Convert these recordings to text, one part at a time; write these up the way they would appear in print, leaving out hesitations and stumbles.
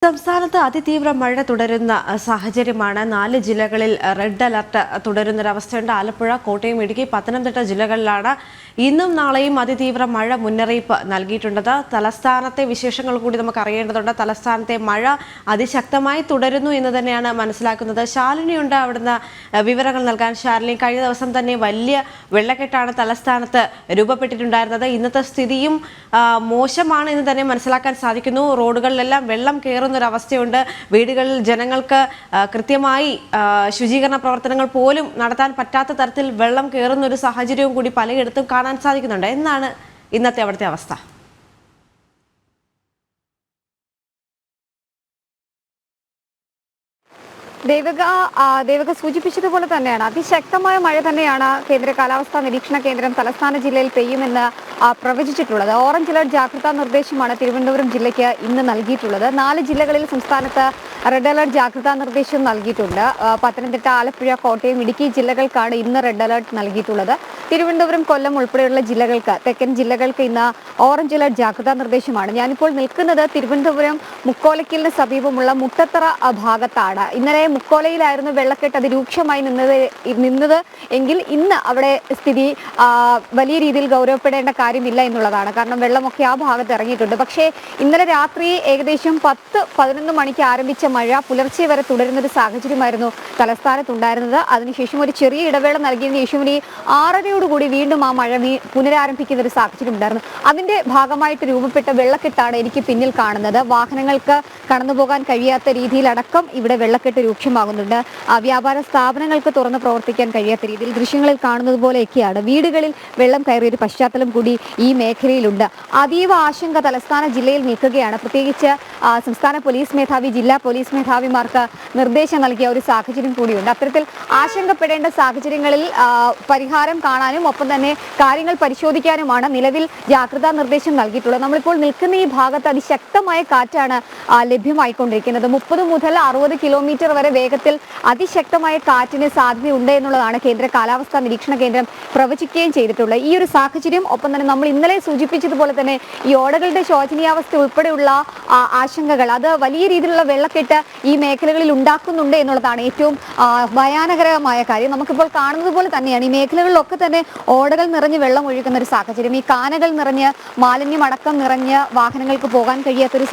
സംസ്ഥാനത്ത് അതിതീവ്ര മഴ തുടരുന്ന സാഹചര്യമാണ്. 4 ജില്ലകളിൽ റെഡ് അലർട്ട് തുടരുന്നൊരവസ്ഥയുണ്ട്. ആലപ്പുഴ, കോട്ടയം, ഇടുക്കി, പത്തനംതിട്ട ജില്ലകളിലാണ് ഇന്നും നാളെയും അതിതീവ്ര മഴ മുന്നറിയിപ്പ് നൽകിയിട്ടുള്ളത്. തലസ്ഥാനത്തെ വിശേഷങ്ങൾ കൂടി നമുക്ക് അറിയേണ്ടതുണ്ട്. തലസ്ഥാനത്തെ മഴ അതിശക്തമായി തുടരുന്നു എന്ന് തന്നെയാണ് മനസ്സിലാക്കുന്നത്. ശാലിനിയുണ്ട് അവിടുന്ന് വിവരങ്ങൾ നൽകാൻ. ശാലിനി, കഴിഞ്ഞ ദിവസം തന്നെ വലിയ വെള്ളക്കെട്ടാണ് തലസ്ഥാനത്ത് രൂപപ്പെട്ടിട്ടുണ്ടായിരുന്നത്. ഇന്നത്തെ സ്ഥിതിയും മോശമാണ് എന്ന് തന്നെ മനസ്സിലാക്കാൻ സാധിക്കുന്നു. റോഡുകളിലെല്ലാം വെള്ളം കയറുന്നൊരവസ്ഥയുണ്ട്. വീടുകളിൽ ജനങ്ങൾക്ക് കൃത്യമായി ശുചീകരണ പ്രവർത്തനങ്ങൾ പോലും നടത്താൻ പറ്റാത്ത തരത്തിൽ വെള്ളം കയറുന്ന ഒരു സാഹചര്യവും കൂടി പലയിടത്തും കാണാൻ സാധിക്കുന്നുണ്ട്. എന്നാണ് ഇന്നത്തെ അവിടുത്തെ അവസ്ഥ? ദേവക സൂചിപ്പിച്ചതുപോലെ തന്നെയാണ് അതിശക്തമായ മഴ തന്നെയാണ് കേന്ദ്ര കാലാവസ്ഥാ നിരീക്ഷണ കേന്ദ്രം തലസ്ഥാന ജില്ലയിൽ പെയ്യുമെന്ന് പ്രവചിച്ചിട്ടുള്ളത്. ഓറഞ്ച് അലർട്ട് ജാഗ്രതാ നിർദ്ദേശമാണ് തിരുവനന്തപുരം ജില്ലയ്ക്ക് ഇന്ന് നൽകിയിട്ടുള്ളത്. 4 ജില്ലകളിൽ സംസ്ഥാനത്ത് റെഡ് അലർട്ട് ജാഗ്രതാ നിർദ്ദേശം നൽകിയിട്ടുണ്ട്. പത്തനംതിട്ട, ആലപ്പുഴ, കോട്ടയം, ഇടുക്കി ജില്ലകൾക്കാണ് ഇന്ന് റെഡ് അലർട്ട് നൽകിയിട്ടുള്ളത്. തിരുവനന്തപുരം, കൊല്ലം ഉൾപ്പെടെയുള്ള ജില്ലകൾക്ക്, തെക്കൻ ജില്ലകൾക്ക് ഇന്ന് ഓറഞ്ച് അലർട്ട് ജാഗ്രതാ നിർദ്ദേശമാണ്. ഞാനിപ്പോൾ നിൽക്കുന്നത് തിരുവനന്തപുരം മുക്കോലയ്ക്കലിന് സമീപമുള്ള മുട്ടത്തറ ഭാഗത്താണ്. ഇന്നലെ മുക്കോലയിലായിരുന്നു വെള്ളക്കെട്ട് അതിരൂക്ഷമായി നിന്നത് എങ്കിൽ ഇന്ന് അവിടെ സ്ഥിതി വലിയ രീതിയിൽ ഗൗരവപ്പെടേണ്ട കാര്യമില്ല എന്നുള്ളതാണ്. കാരണം വെള്ളമൊക്കെ ആ ഭാഗത്ത് ഇറങ്ങിയിട്ടുണ്ട്. പക്ഷേ ഇന്നലെ രാത്രി ഏകദേശം 10-11 മണിക്ക് ആരംഭിച്ച മഴ പുലർച്ചെ വരെ തുടരുന്നൊരു സാഹചര്യമായിരുന്നു തലസ്ഥാനത്തുണ്ടായിരുന്നത്. അതിനുശേഷം ഒരു ചെറിയ ഇടവേള നൽകിയതിനു ശേഷം ഒരു 6:30യോടുകൂടി വീണ്ടും ആ മഴ പുനരാരംഭിക്കുന്ന ഒരു സാഹചര്യം ഉണ്ടായിരുന്നു. അതിന്റെ ഭാഗമായിട്ട് രൂപപ്പെട്ട വെള്ളക്കെട്ടാണ് എനിക്ക് പിന്നിൽ കാണുന്നത്. വാഹനങ്ങൾക്ക് കടന്നുപോകാൻ കഴിയാത്ത രീതിയിലടക്കം ഇവിടെ വെള്ളക്കെട്ട് രൂക്ഷമാകുന്നുണ്ട്. വ്യാപാര സ്ഥാപനങ്ങൾക്ക് തുറന്ന് പ്രവർത്തിക്കാൻ കഴിയാത്ത രീതിയിൽ ദൃശ്യങ്ങളിൽ കാണുന്നത് പോലെയൊക്കെയാണ്. വീടുകളിൽ വെള്ളം കയറിയ ഒരു പശ്ചാത്തലം കൂടി ഈ മേഖലയിലുണ്ട്. അതീവ ആശങ്ക തലസ്ഥാന ജില്ലയിൽ നിൽക്കുകയാണ്. പ്രത്യേകിച്ച് സംസ്ഥാന പോലീസ് മേധാവി, ജില്ലാ പോലീസ് മേധാവിമാർക്ക് നിർദ്ദേശം നൽകിയ ഒരു സാഹചര്യം കൂടിയുണ്ട്. അത്തരത്തിൽ ആശങ്കപ്പെടേണ്ട സാഹചര്യങ്ങളിൽ പരിഹാരം കാണാനും ഒപ്പം തന്നെ കാര്യങ്ങൾ പരിശോധിക്കാനുമാണ് നിലവിൽ ജാഗ്രതാ നിർദ്ദേശം നൽകിയിട്ടുള്ളത്. നമ്മളിപ്പോൾ നിൽക്കുന്ന ഈ ഭാഗത്ത് അതിശക്തമായ കാറ്റാണ് ലഭ്യമായിക്കൊണ്ടിരിക്കുന്നത്. 30 മുതൽ 60 കിലോമീറ്റർ വരെ വേഗത്തിൽ അതിശക്തമായ കാറ്റിന് സാധ്യതയുണ്ട് എന്നുള്ളതാണ് കേന്ദ്ര കാലാവസ്ഥാ നിരീക്ഷണ കേന്ദ്രം പ്രവചിക്കുകയും ചെയ്തിട്ടുള്ളത്. ഈ ഒരു സാഹചര്യം ഒപ്പം തന്നെ നമ്മൾ ഇന്നലെ സൂചിപ്പിച്ചതുപോലെ തന്നെ ഈ ഓടകളുടെ ശോചനീയാവസ്ഥ ഉൾപ്പെടെയുള്ള ആശങ്കകൾ അത് വലിയ രീതിയിലുള്ള വെള്ളക്കെട്ട് ഈ മേഖലകളിൽ ഉണ്ടാക്കുന്നുണ്ട് എന്നുള്ളതാണ് ഏറ്റവും ഭയാനകരമായ കാര്യം. നമുക്കിപ്പോൾ കാണുന്നത് പോലെ തന്നെയാണ് ഈ മേഖലകളിലൊക്കെ തന്നെ ഓടകൾ നിറഞ്ഞ് വെള്ളം ഒഴുകുന്ന ഒരു സാഹചര്യം. ഈ കാനകൾ നിറഞ്ഞ് മാലിന്യം അടക്കം നിറഞ്ഞ് വാഹനങ്ങൾക്ക് പോകാൻ കഴിയാത്തൊരു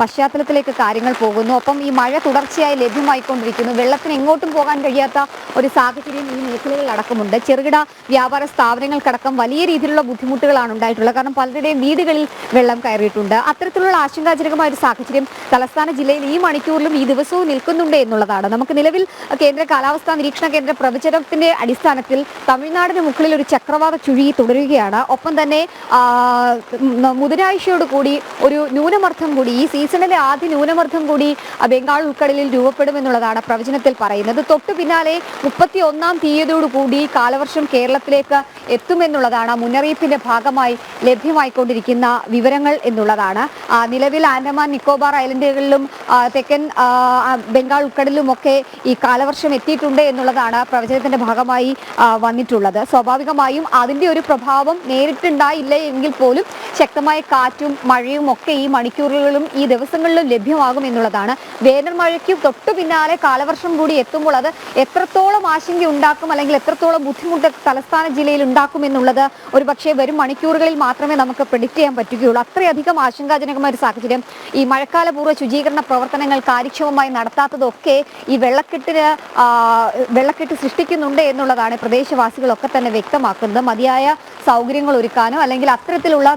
പശ്ചാത്തലത്തിലേക്ക് കാര്യങ്ങൾ പോകുന്നു. ഒപ്പം ഈ മഴ തുടർച്ചയായി ലഭ്യമായിക്കൊണ്ടിരിക്കുന്നു. വെള്ളത്തിന് എങ്ങോട്ടും പോകാൻ കഴിയാത്ത ഒരു സാഹചര്യം ഈ മേഖലകളിൽ അടക്കമുണ്ട്. ചെറുകിട വ്യാപാര സ്ഥാപനങ്ങൾക്കടക്കം വലിയ രീതിയിലുള്ള ബുദ്ധിമുട്ടുകളാണ് ഉണ്ടായിട്ടുള്ളത്. കാരണം പലരുടെയും വീടുകളിൽ വെള്ളം കയറിയിട്ടുണ്ട്. അത്തരത്തിലുള്ള ആശങ്കാജനകമായ ഒരു സാഹചര്യം തലസ്ഥാന ജില്ലയിൽ ഈ മണിക്കൂറിലും ഈ ദിവസവും നിൽക്കുന്നുണ്ട് എന്നുള്ളതാണ്. നമുക്ക് നിലവിൽ കേന്ദ്ര കാലാവസ്ഥാ നിരീക്ഷണ കേന്ദ്ര പ്രവചനത്തിന്റെ അടിസ്ഥാനത്തിൽ തമിഴ്നാടിന് മുകളിൽ ഒരു ചക്രവാത ചുഴി തുടരുകയാണ്. ഒപ്പം തന്നെ ബുധനാഴ്ചയോടുകൂടി ഒരു ന്യൂനമർദ്ദം കൂടി, ഈ സീസണിലെ ആദ്യ ന്യൂനമർദ്ദം കൂടി ബംഗാൾ ഉൾക്കടലിൽ രൂപപ്പെടുമെന്നുള്ളതാണ് പ്രവചനത്തിൽ പറയുന്നത്. തൊട്ടു പിന്നാലെ 31-ാം തീയതിയോടുകൂടി കാലവർഷം കേരളത്തിലേക്ക് എത്തുമെന്നുള്ളതാണ് മുന്നറിയിപ്പിന്റെ ഭാഗമായി ലഭ്യമായിക്കൊണ്ടിരിക്കുന്ന വിവരങ്ങൾ എന്നുള്ളതാണ്. നിലവിൽ ആൻഡമാൻ നിക്കോബാർ ഐലൻഡുകളിലും തെക്കൻ ബംഗാൾ ഉൾക്കടലിലുമൊക്കെ ഈ കാലവർഷം എത്തിയിട്ടുണ്ട് എന്നുള്ളതാണ് പ്രവചനത്തിന്റെ ഭാഗമായി വന്നിട്ടുള്ളത്. സ്വാഭാവികമായും അതിന്റെ ഒരു പ്രഭാവം നേരിട്ടുണ്ടായില്ല എങ്കിൽ പോലും ശക്തമായ കാറ്റും മഴയും ഒക്കെ ഈ മണിക്കൂറുകളിലും ഈ ദിവസങ്ങളിലും ലഭ്യമാകും എന്നുള്ളതാണ്. വേനൽ മഴയ്ക്ക് തൊട്ടു പിന്നാലെ കാലവർഷം കൂടി എത്തുമ്പോൾ അത് എത്രത്തോളം ആശങ്ക ഉണ്ടാക്കും അല്ലെങ്കിൽ എത്രത്തോളം ബുദ്ധിമുട്ട് തലസ്ഥാന ജില്ലയിൽ ഉണ്ടാക്കും എന്നുള്ളത് ഒരു പക്ഷേ വരും മണിക്കൂറുകളിൽ മാത്രമേ നമുക്ക് പ്രെഡിക്റ്റ് ചെയ്യാൻ പറ്റുകയുള്ളൂ. അത്രയധികം ആശങ്കാജനകമായ ഒരു സാഹചര്യം. ഈ മഴക്കാലപൂർവ്വ ശുചീകരണ പ്രവർത്തനങ്ങൾ കാര്യക്ഷമമായി നടത്താത്തതൊക്കെ ഈ വെള്ളക്കെട്ട് സൃഷ്ടിക്കുന്നുണ്ട് എന്നുള്ളതാണ് പ്രദേശവാസികളൊക്കെ തന്നെ വ്യക്തമാക്കുന്നത്. മതിയായ സൗകര്യങ്ങൾ ഒരുക്കാനോ അല്ലെങ്കിൽ അത്തരത്തിലുള്ള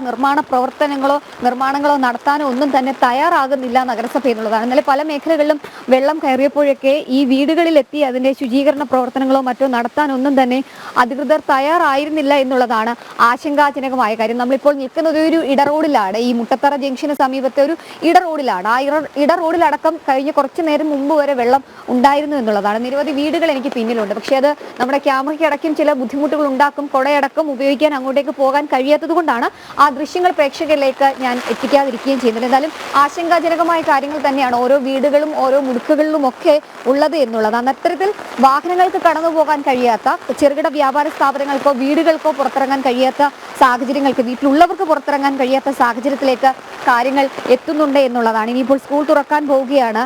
നിർമ്മാണങ്ങളോ നടത്താനോ ഒന്നും തന്നെ തയ്യാറാകുന്നില്ല നഗരസഭ എന്നുള്ളതാണ്. എന്നാലും പല മേഖലകളിലും വെള്ളം കയറിയപ്പോഴൊക്കെ ഈ വീടുകളിലെത്തി അതിന്റെ ശുചീകരണ പ്രവർത്തനങ്ങളോ മറ്റോ നടത്താനൊന്നും തന്നെ അധികൃതർ തയ്യാറായിരുന്നില്ല എന്നുള്ളതാണ് ആശങ്കാജനകമായ കാര്യം. നമ്മളിപ്പോൾ നിൽക്കുന്നത് ഒരു ഇടറോഡിലാണ്. ഈ മുട്ടത്തറ ജംഗ്ഷന് സമീപത്തെ ഒരു ഇടറോഡിലാണ്. ആ ഇടറോഡിലടക്കം കഴിഞ്ഞ കുറച്ചു നേരം മുമ്പ് വരെ വെള്ളം ഉണ്ടായിരുന്നു എന്നുള്ളതാണ്. നിരവധി വീടുകൾ എനിക്ക് പിന്നിലുണ്ട്. പക്ഷേ അത് നമ്മുടെ ക്യാമറയ്ക്ക് അടക്കം ചില ബുദ്ധിമുട്ടുകൾ ഉണ്ടാക്കും. കൊടയടക്കം ഉപയോഗിക്കാൻ അങ്ങോട്ടേക്ക് പോകാൻ കഴിയാത്തത് കൊണ്ടാണ് ആ ദൃശ്യങ്ങൾ പ്രേക്ഷകരിലേക്ക് ഞാൻ എത്തിക്കാതിരിക്കുകയും ചെയ്യുന്നത്. എന്തായാലും ആശങ്കാജനകമായ കാര്യങ്ങൾ തന്നെയാണ് ഓരോ വീടുകളും ഓരോ മുടുക്കുകളിലും ഒക്കെ ഉള്ളത് എന്നുള്ളതാണ്. അത്തരത്തിൽ വാഹനങ്ങൾക്ക് കടന്നു പോകാൻ കഴിയാത്ത, ചെറുകിട വ്യാപാര സ്ഥാപനങ്ങൾക്കോ വീടുകൾക്കോ പുറത്തിറങ്ങാൻ കഴിയാത്ത സാഹചര്യങ്ങൾക്ക്, വീട്ടിലുള്ളവർക്ക് പുറത്തിറങ്ങാൻ കഴിയാത്ത സാഹചര്യത്തിലേക്ക് കാര്യങ്ങൾ എത്തുന്നുണ്ട് എന്നുള്ളതാണ്. ഇനിയിപ്പോൾ സ്കൂൾ തുറക്കാൻ പോവുകയാണ്.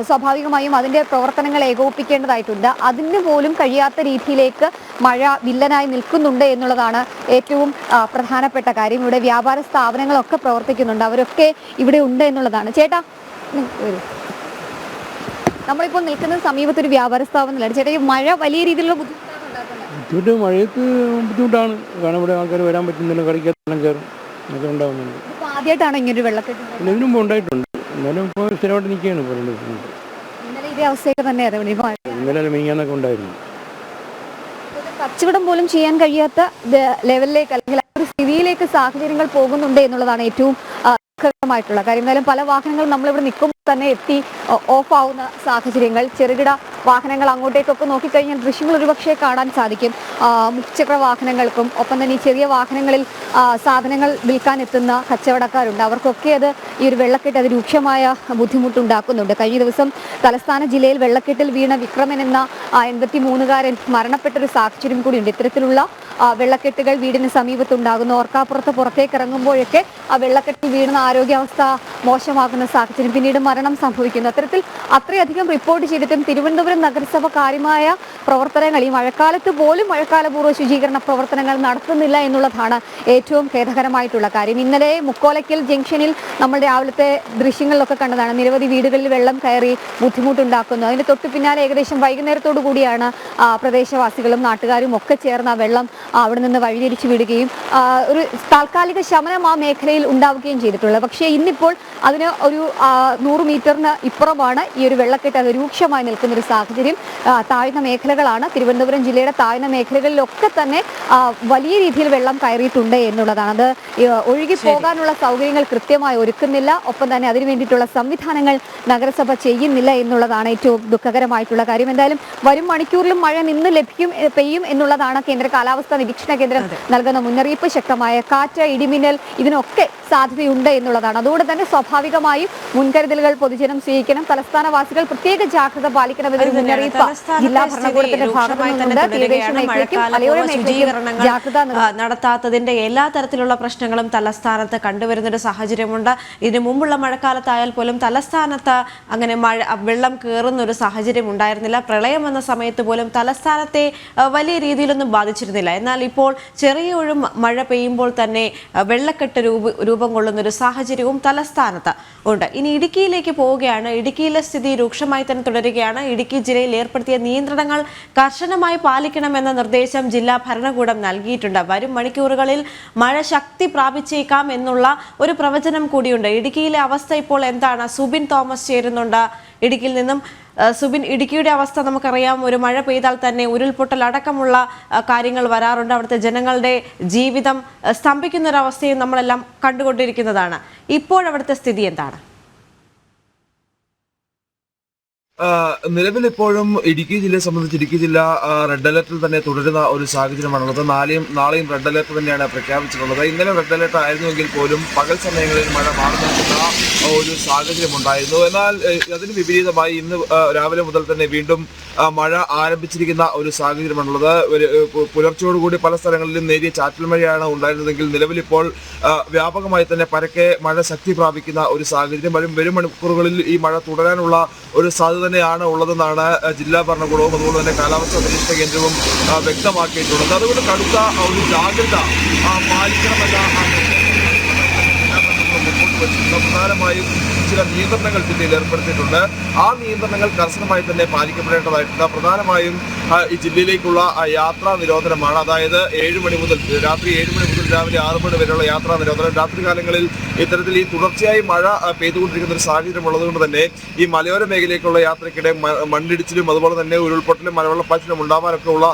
സ്വാഭാവികമായും അതിന്റെ പ്രവർത്തനങ്ങൾ ഏകോപിപ്പിക്കേണ്ടതായിട്ടുണ്ട്. അതിന് പോലും കഴിയാത്ത രീതിയിലേക്ക് മഴ വില്ലനായി നിൽക്കുന്നുണ്ട് എന്നുള്ളതാണ് ഏറ്റവും പ്രധാനപ്പെട്ട കാര്യം. ഇവിടെ വ്യാപാര സ്ഥാപനങ്ങളൊക്കെ പ്രവർത്തിക്കുന്നുണ്ട്, അവരൊക്കെ ഇവിടെ ഉണ്ട് എന്നുള്ളതാണ്. ചേട്ടാ, നമ്മളിപ്പോൾ നിൽക്കുന്നത് സമീപത്തൊരു വ്യാപാര സ്ഥാപനത്തിലാണ്. ചേട്ടാ, ഈ മഴ വലിയ രീതിയിലുള്ള ബുദ്ധിമുട്ട്, മഴയത്ത് ബുദ്ധിമുട്ടാണ്. കാരണം ഇവിടെ ആൾക്കാർ വരാൻ പറ്റുന്നില്ല, കറിക്കെല്ലാം കയറും, അതൊക്കെ ഉണ്ടാകുന്നുണ്ട്. ആദ്യമായിട്ടാണ് ഇങ്ങനൊരു വെള്ളക്കെട്ട്? ഇതിനു മുമ്പ് ഉണ്ടായിട്ടുണ്ട്, എന്നാലും ഇപ്പോൾ സ്ഥിരമായിട്ട് നിൽക്കുകയാണ്. ഇപ്പോൾ ഇന്നലെ ഇതേ അവസ്ഥയൊക്കെ തന്നെയായിരുന്നു. ഇന്നലെ മിനിങ്ങാന്നൊക്കെ ഉണ്ടായിരുന്നു. കച്ചവടം പോലും ചെയ്യാൻ കഴിയാത്ത ലെവലിലേക്ക് അല്ലെങ്കിൽ ആ ഒരു സ്ഥിതിയിലേക്ക് സാഹചര്യങ്ങൾ പോകുന്നുണ്ട് എന്നുള്ളതാണ് ഏറ്റവും ദുഃഖകരമായിട്ടുള്ള കാര്യം. എന്തായാലും പല വാഹനങ്ങളും നമ്മളിവിടെ നിൽക്കുമ്പോൾ തന്നെ എത്തി ഓഫ് ആവുന്ന സാഹചര്യങ്ങൾ, ചെറുകിട വാഹനങ്ങൾ അങ്ങോട്ടേക്കൊക്കെ നോക്കിക്കഴിഞ്ഞാൽ ദൃശ്യങ്ങൾ ഒരുപക്ഷെ കാണാൻ സാധിക്കും. മുച്ചക്ര വാഹനങ്ങൾക്കും ഒപ്പം തന്നെ ഈ ചെറിയ വാഹനങ്ങളിൽ സാധനങ്ങൾ വിൽക്കാൻ എത്തുന്ന കച്ചവടക്കാരുണ്ട്. അവർക്കൊക്കെ അത് ഈ ഒരു വെള്ളക്കെട്ട് അത് രൂക്ഷമായ ബുദ്ധിമുട്ടുണ്ടാക്കുന്നുണ്ട്. കഴിഞ്ഞ ദിവസം തലസ്ഥാന ജില്ലയിൽ വെള്ളക്കെട്ടിൽ വീണ വിക്രമൻ എന്ന 83-കാരൻ മരണപ്പെട്ടൊരു സാഹചര്യം കൂടിയുണ്ട്. ഇത്തരത്തിലുള്ള വെള്ളക്കെട്ടുകൾ വീടിന് സമീപത്തുണ്ടാകുന്നു. ഓർക്കാപ്പുറത്ത് പുറത്തേക്ക് ഇറങ്ങുമ്പോഴൊക്കെ ആ വെള്ളക്കെട്ടിൽ വീണ ആരോഗ്യാവസ്ഥ മോശമാകുന്ന സാഹചര്യം, പിന്നീട് മരണം സംഭവിക്കുന്നു. അത്തരത്തിൽ അത്രയധികം റിപ്പോർട്ട് ചെയ്തിട്ടും തിരുവനന്തപുരം നഗരസഭ കാര്യമായ പ്രവർത്തനങ്ങൾ, ഈ മഴക്കാലത്ത് പോലും മഴക്കാലപൂർവ്വ ശുചീകരണ പ്രവർത്തനങ്ങൾ നടത്തുന്നില്ല എന്നുള്ളതാണ് ഏറ്റവും ഖേദകരമായിട്ടുള്ള കാര്യം. ഇന്നലെ മുക്കോലക്കൽ ജംഗ്ഷനിൽ നമ്മൾ രാവിലത്തെ ദൃശ്യങ്ങളിലൊക്കെ കണ്ടതാണ്. നിരവധി വീടുകളിൽ വെള്ളം കയറി ബുദ്ധിമുട്ടുണ്ടാക്കുന്നു. അതിന് തൊട്ടു പിന്നാലെ ഏകദേശം വൈകുന്നേരത്തോടു കൂടിയാണ് പ്രദേശവാസികളും നാട്ടുകാരും ഒക്കെ ചേർന്ന് ആ വെള്ളം അവിടെ നിന്ന് വഴിതിരിച്ചു വിടുകയും ഒരു താൽക്കാലിക ശമനം ആ മേഖലയിൽ ഉണ്ടാവുകയും ചെയ്തിട്ടുള്ളത്. പക്ഷേ ഇന്നിപ്പോൾ അതിന് ഒരു 100 മീറ്ററിന് ഇപ്പുറമാണ് ഈ ഒരു വെള്ളക്കെട്ട് അത് രൂക്ഷമായി നിൽക്കുന്ന ഒരു സാഹചര്യം. താഴ്ന്ന മേഖലകളാണ്, തിരുവനന്തപുരം ജില്ലയുടെ താഴ്ന്ന മേഖലകളിലൊക്കെ തന്നെ വലിയ രീതിയിൽ വെള്ളം കയറിയിട്ടുണ്ട് എന്നുള്ളതാണ്. അത് ഒഴുകി പോകാനുള്ള സൗകര്യങ്ങൾ കൃത്യമായി ഒരുക്കുന്നില്ല, ഒപ്പം തന്നെ അതിനു വേണ്ടിയിട്ടുള്ള സംവിധാനങ്ങൾ നഗരസഭ ചെയ്യുന്നില്ല എന്നുള്ളതാണ് ഏറ്റവും ദുഃഖകരമായിട്ടുള്ള കാര്യം. എന്തായാലും വരും മണിക്കൂറിലും മഴ നിന്ന് പെയ്യും എന്നുള്ളതാണ് കേന്ദ്ര കാലാവസ്ഥാ നിരീക്ഷണ കേന്ദ്രം നൽകുന്ന മുന്നറിയിപ്പ്. ശക്തമായ കാറ്റ്, ഇടിമിന്നൽ ഇതിനൊക്കെ സാധ്യതയുണ്ട് എന്നുള്ളതാണ്. അതുകൊണ്ട് തന്നെ സ്വാഭാവികമായും മുൻകരുതലുകൾ പൊതുജനം സ്വീകരിക്കണം. തലസ്ഥാനവാസികൾ പ്രത്യേക ജാഗ്രത പാലിക്കണമെന്നൊരു മുന്നറിയിപ്പ് ജില്ലാ ഭരണകൂടത്തിന്റെ നടത്താത്തതിന്റെ എല്ലാ തരത്തിലുള്ള പ്രശ്നങ്ങളും തലസ്ഥാനത്ത് കണ്ടുവരുന്നൊരു സാഹചര്യമുണ്ട്. ഇതിനു മുമ്പുള്ള മഴക്കാലത്തായാൽ പോലും തലസ്ഥാനത്ത് അങ്ങനെ വെള്ളം കയറുന്ന ഒരു സാഹചര്യം ഉണ്ടായിരുന്നില്ല. പ്രളയം എന്ന സമയത്ത് പോലും തലസ്ഥാനത്തെ വലിയ രീതിയിലൊന്നും ബാധിച്ചിരുന്നില്ല. എന്നാൽ ഇപ്പോൾ ചെറിയ ഒരു മഴ പെയ്യുമ്പോൾ തന്നെ വെള്ളക്കെട്ട് രൂപം കൊള്ളുന്ന ഒരു സാഹചര്യവും തലസ്ഥാനത്ത് ഉണ്ട്. ഇനി ഇടുക്കിയിലേക്ക് പോവുകയാണ്. ഇടുക്കിയിലെ സ്ഥിതി രൂക്ഷമായി തന്നെ തുടരുകയാണ്. ഇടുക്കി ജില്ലയിൽ ഏർപ്പെടുത്തിയ നിയന്ത്രണങ്ങൾ കർശനമായി പാലിക്കണമെന്ന നിർദ്ദേശം ജില്ലാ ഭരണകൂടം നൽകിയിട്ടുണ്ട്. വരും മണിക്കൂറുകളിൽ മഴ ശക്തി പ്രാപിച്ചേക്കാം എന്നുള്ള ഒരു പ്രവചനം കൂടിയുണ്ട്. ഇടുക്കിയിലെ അവസ്ഥ ഇപ്പോൾ എന്താണ്? സുബിൻ തോമസ് ചേരുന്നുണ്ട് ഇടുക്കിയിൽ നിന്നും. സുബിൻ, ഇടുക്കിയുടെ അവസ്ഥ നമുക്കറിയാം. ഒരു മഴ പെയ്താൽ തന്നെ ഉരുൾപൊട്ടൽ അടക്കമുള്ള കാര്യങ്ങൾ വരാറുണ്ട്. അവിടുത്തെ ജനങ്ങളുടെ ജീവിതം സ്തംഭിക്കുന്ന ഒരു അവസ്ഥയും നമ്മളെല്ലാം കണ്ടുകൊണ്ടിരിക്കുന്നതാണ്. ഇപ്പോഴവിടുത്തെ സ്ഥിതി എന്താണ്? നിലവിൽ ഇപ്പോഴും ഇടുക്കി ജില്ലയെ സംബന്ധിച്ച് ഇടുക്കി ജില്ല റെഡ് അലർട്ടിൽ തന്നെ തുടരുന്ന ഒരു സാഹചര്യമാണുള്ളത്. നാളെയും റെഡ് അലർട്ട് തന്നെയാണ് പ്രഖ്യാപിച്ചിട്ടുള്ളത്. ഇന്നലെ റെഡ് അലർട്ട് ആയിരുന്നുവെങ്കിൽ പോലും പകൽ സമയങ്ങളിൽ മഴ മാറി നിൽക്കുന്ന ഒരു സാഹചര്യം ഉണ്ടായിരുന്നു. എന്നാൽ അതിന് വിപരീതമായി ഇന്ന് രാവിലെ മുതൽ തന്നെ വീണ്ടും മഴ ആരംഭിച്ചിരിക്കുന്ന ഒരു സാഹചര്യമാണുള്ളത്. പുലർച്ചയോടുകൂടി പല സ്ഥലങ്ങളിലും നേരിയ ചാറ്റൽ മഴയാണ് ഉണ്ടായിരുന്നതെങ്കിൽ നിലവിലിപ്പോൾ വ്യാപകമായി തന്നെ പരക്കെ മഴ ശക്തി പ്രാപിക്കുന്ന ഒരു സാഹചര്യം. വരും മണിക്കൂറുകളിൽ ഈ മഴ തുടരാനുള്ള ഒരു സാധ്യത തന്നെയാണ് ഉള്ളതെന്നാണ് ജില്ലാ ഭരണകൂടവും അതുപോലെ തന്നെ കാലാവസ്ഥാ നിരീക്ഷണ കേന്ദ്രവും വ്യക്തമാക്കിയിട്ടുള്ളത്. അതുകൊണ്ട് കടുത്ത ഒരു ജാഗ്രത പാലിക്കണമെന്ന പ്രധാനമായും ചില നിയന്ത്രണങ്ങൾ ജില്ലയിൽ ഏർപ്പെടുത്തിയിട്ടുണ്ട്. ആ നിയന്ത്രണങ്ങൾ കർശനമായി തന്നെ പാലിക്കപ്പെടേണ്ടതായിട്ടുണ്ട്. പ്രധാനമായും ഈ ജില്ലയിലേക്കുള്ള യാത്രാ നിരോധനമാണ്. അതായത് രാത്രി 7 മണി മുതൽ രാവിലെ 6 മണി വരെയുള്ള യാത്രാ നിരോധനം. രാത്രികാലങ്ങളിൽ ഇത്തരത്തിൽ ഈ തുടർച്ചയായി മഴ പെയ്തുകൊണ്ടിരിക്കുന്ന ഒരു സാഹചര്യം ഉള്ളതുകൊണ്ട് തന്നെ ഈ മലയോര മേഖലയിലേക്കുള്ള യാത്രയ്ക്കിടെ മണ്ണിടിച്ചിലും അതുപോലെ തന്നെ ഉരുൾപൊട്ടലും മലവെള്ളപ്പാച്ചിലും ഉണ്ടാവാനൊക്കെ ഉള്ള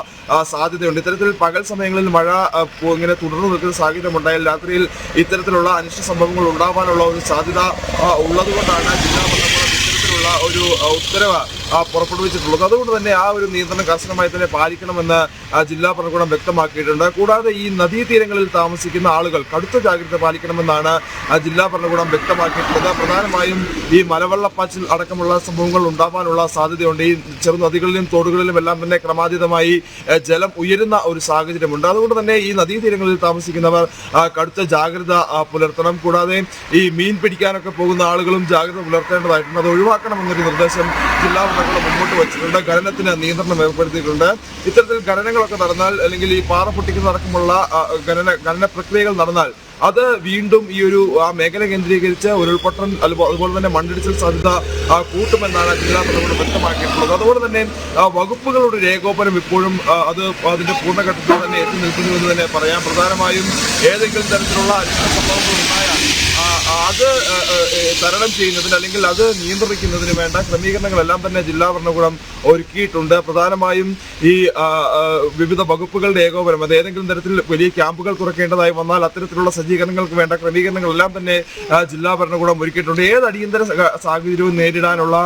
സാധ്യതയുണ്ട്. ഇത്തരത്തിൽ പകൽ സമയങ്ങളിൽ മഴ ഇങ്ങനെ തുടർന്നു നിൽക്കുന്ന സാഹചര്യം ഉണ്ടായാൽ രാത്രിയിൽ ഇത്തരത്തിലുള്ള അനിഷ്ട സംഭവങ്ങൾ ഉണ്ടാവാനുള്ള ഒരു സാധ്യത ഉള്ളതുകൊണ്ടാണ് ജില്ലാ ഭരണകൂടം ഇത്തരത്തിലുള്ള ഒരു ഉത്തരവ് പുറപ്പെടുവിച്ചിട്ടുള്ളത്. അതുകൊണ്ട് തന്നെ ആ ഒരു നിയന്ത്രണം കർശനമായി തന്നെ പാലിക്കണമെന്ന് ജില്ലാ ഭരണകൂടം വ്യക്തമാക്കിയിട്ടുണ്ട്. കൂടാതെ ഈ നദീതീരങ്ങളിൽ താമസിക്കുന്ന ആളുകൾ കടുത്ത ജാഗ്രത പാലിക്കണമെന്നാണ് ജില്ലാ ഭരണകൂടം വ്യക്തമാക്കിയിട്ടുള്ളത്. പ്രധാനമായും ഈ മലവെള്ളപ്പാച്ചിൽ അടക്കമുള്ള സംഭവങ്ങൾ ഉണ്ടാവാനുള്ള സാധ്യതയുണ്ട്. ഈ ചെറുനദികളിലും തോടുകളിലും എല്ലാം തന്നെ ക്രമാതീതമായി ജലം ഉയരുന്ന ഒരു സാഹചര്യമുണ്ട്. അതുകൊണ്ട് തന്നെ ഈ നദീതീരങ്ങളിൽ താമസിക്കുന്നവർ കടുത്ത ജാഗ്രത പുലർത്തണം. കൂടാതെ ഈ മീൻ പിടിക്കാനൊക്കെ പോകുന്ന ആളുകളും ജാഗ്രത പുലർത്തേണ്ടതായിട്ടുണ്ട്. അത് ഒഴിവാക്കണമെന്നൊരു നിർദ്ദേശം ജില്ലാ ഭരണകൂടം മുമ്പോട്ട് വച്ചിട്ടുണ്ട്. ഖനനത്തിന് നിയന്ത്രണം ഏർപ്പെടുത്തിയിട്ടുണ്ട്. ഇത്തരത്തിൽ ഖനനങ്ങളൊക്കെ നടന്നാൽ അല്ലെങ്കിൽ ഈ പാറ പൊട്ടിക്കുന്നതടക്കമുള്ള ഖനന പ്രക്രിയകൾ നടന്നാൽ അത് വീണ്ടും ഈ ഒരു മേഖല കേന്ദ്രീകരിച്ച് ഉരുൾപൊട്ടൽ അതുപോലെ തന്നെ മണ്ണിടിച്ചിൽ സാധ്യത കൂട്ടുമെന്നാണ് ജില്ലാ ഭരണകൂടം വ്യക്തമാക്കിയിട്ടുള്ളത്. അതുപോലെ തന്നെ വകുപ്പുകളുടെ ഏകോപനം ഇപ്പോഴും അത് അതിന്റെ പൂർണ്ണഘട്ടത്തിൽ തന്നെ എത്തി നിൽക്കുന്നുവെന്ന് തന്നെ പറയാം. പ്രധാനമായും ഏതെങ്കിലും തരത്തിലുള്ള അനിഷ്ട സംഭവങ്ങൾ ഉണ്ടായാൽ അത് തരണം ചെയ്യുന്നതിന് അല്ലെങ്കിൽ അത് നിയന്ത്രിക്കുന്നതിന് വേണ്ട ക്രമീകരണങ്ങളെല്ലാം തന്നെ ജില്ലാ ഭരണകൂടം ഒരുക്കിയിട്ടുണ്ട്. പ്രധാനമായും ഈ വിവിധ വകുപ്പുകളുടെ ഏകോപനം, അത് ഏതെങ്കിലും തരത്തിൽ വലിയ ക്യാമ്പുകൾ തുറക്കേണ്ടതായി വന്നാൽ അത്തരത്തിലുള്ള സജ്ജീകരണങ്ങൾക്ക് വേണ്ട ക്രമീകരണങ്ങളെല്ലാം തന്നെ ജില്ലാ ഭരണകൂടം ഒരുക്കിയിട്ടുണ്ട്. ഏത് അടിയന്തര സാഹചര്യവും നേരിടാനുള്ള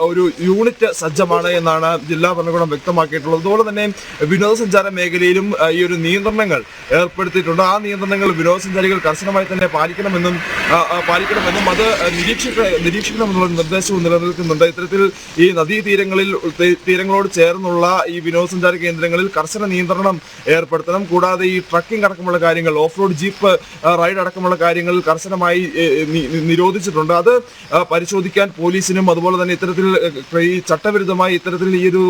ഒരു യൂണിറ്റ് സജ്ജമാണ് എന്നാണ് ജില്ലാ ഭരണകൂടം വ്യക്തമാക്കിയിട്ടുള്ളത്. അതുപോലെ തന്നെ വിനോദസഞ്ചാര മേഖലയിലും ഈ ഒരു നിയന്ത്രണങ്ങൾ ഏർപ്പെടുത്തിയിട്ടുണ്ട്. ആ നിയന്ത്രണങ്ങൾ വിനോദസഞ്ചാരികൾ കർശനമായി തന്നെ പാലിക്കണമെന്നും അത് നിരീക്ഷിക്കണമെന്നുള്ള നിർദ്ദേശവും നിലനിൽക്കുന്നുണ്ട്. ഇത്തരത്തിൽ ഈ തീരങ്ങളോട് ചേർന്നുള്ള ഈ വിനോദസഞ്ചാര കേന്ദ്രങ്ങളിൽ കർശന നിയന്ത്രണം ഏർപ്പെടുത്തണം. കൂടാതെ ഈ ട്രക്കിംഗ് അടക്കമുള്ള കാര്യങ്ങൾ, ഓഫ് റോഡ് ജീപ്പ് റൈഡ് അടക്കമുള്ള കാര്യങ്ങൾ കർശനമായി നിരോധിച്ചിട്ടുണ്ട്. അത് പരിശോധിക്കാൻ പോലീസിനും അതുപോലെ തന്നെ ഇത്തരത്തിൽ ഈ ചട്ടവിരുദ്ധമായി ഇത്തരത്തിൽ ഈ ഒരു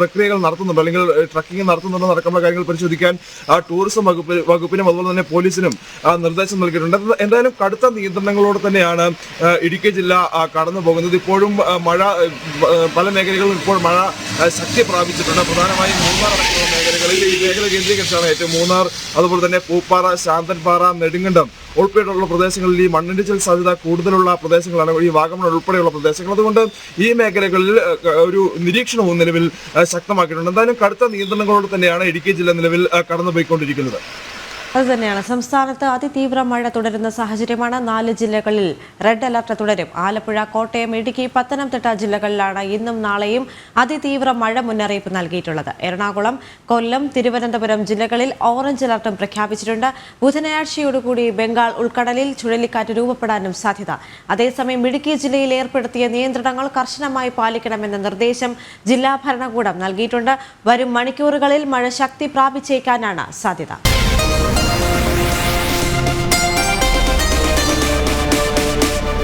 പ്രക്രിയകൾ നടത്തുന്നുണ്ടോ അല്ലെങ്കിൽ ട്രക്കിംഗ് നടത്തുന്നുണ്ടോ അടക്കമുള്ള കാര്യങ്ങൾ പരിശോധിക്കാൻ ടൂറിസം വകുപ്പിനും അതുപോലെ തന്നെ പോലീസിനും നിർദ്ദേശം നൽകിയിട്ടുണ്ട്. എന്തായാലും കടുത്ത നിയന്ത്രണങ്ങളോട് തന്നെയാണ് ഇടുക്കി ജില്ല കടന്നു പോകുന്നത്. ഇപ്പോഴും മഴ പല മേഖലകളിലും ഇപ്പോൾ മഴ ശക്തി പ്രാപിച്ചിട്ടുണ്ട്. പ്രധാനമായും മൂന്നാർ അടക്കമുള്ള മേഖലകളിൽ ഈ മേഖല കേന്ദ്രീകരിച്ചാണ് ഏറ്റവും മൂന്നാർ, അതുപോലെ തന്നെ പൂപ്പാറ, ശാന്തൻപാറ, നെടുങ്കണ്ടം ഉൾപ്പെടെയുള്ള പ്രദേശങ്ങളിൽ ഈ മണ്ണിടിച്ചിൽ സാധ്യത കൂടുതലുള്ള പ്രദേശങ്ങളാണ് ഈ വാഗമൺ ഉൾപ്പെടെയുള്ള പ്രദേശങ്ങൾ. അതുകൊണ്ട് ഈ മേഖലകളിൽ ഒരു നിരീക്ഷണവും നിലവിൽ ശക്തമാക്കിയിട്ടുണ്ട്. എന്തായാലും കടുത്ത നിയന്ത്രണങ്ങളോട് തന്നെയാണ് ഇടുക്കി ജില്ല നിലവിൽ കടന്നുപോയിക്കൊണ്ടിരിക്കുന്നത്. അതുതന്നെയാണ്. സംസ്ഥാനത്ത് അതിതീവ്ര മഴ തുടരുന്ന സാഹചര്യമാണ്. 4 ജില്ലകളിൽ റെഡ് അലർട്ട് തുടരും. ആലപ്പുഴ, കോട്ടയം, ഇടുക്കി, പത്തനംതിട്ട ജില്ലകളിലാണ് ഇന്നും നാളെയും അതിതീവ്ര മഴ മുന്നറിയിപ്പ് നൽകിയിട്ടുള്ളത്. എറണാകുളം, കൊല്ലം, തിരുവനന്തപുരം ജില്ലകളിൽ ഓറഞ്ച് അലർട്ടും പ്രഖ്യാപിച്ചിട്ടുണ്ട്. ബുധനാഴ്ചയോടുകൂടി ബംഗാൾ ഉൾക്കടലിൽ ചുഴലിക്കാറ്റ് രൂപപ്പെടാനും സാധ്യത. അതേസമയം ഇടുക്കി ജില്ലയിൽ ഏർപ്പെടുത്തിയ നിയന്ത്രണങ്ങൾ കർശനമായി പാലിക്കണമെന്ന നിർദ്ദേശം ജില്ലാ ഭരണകൂടം നൽകിയിട്ടുണ്ട്. വരും മണിക്കൂറുകളിൽ മഴ ശക്തി പ്രാപിച്ചേക്കാനാണ് സാധ്യത.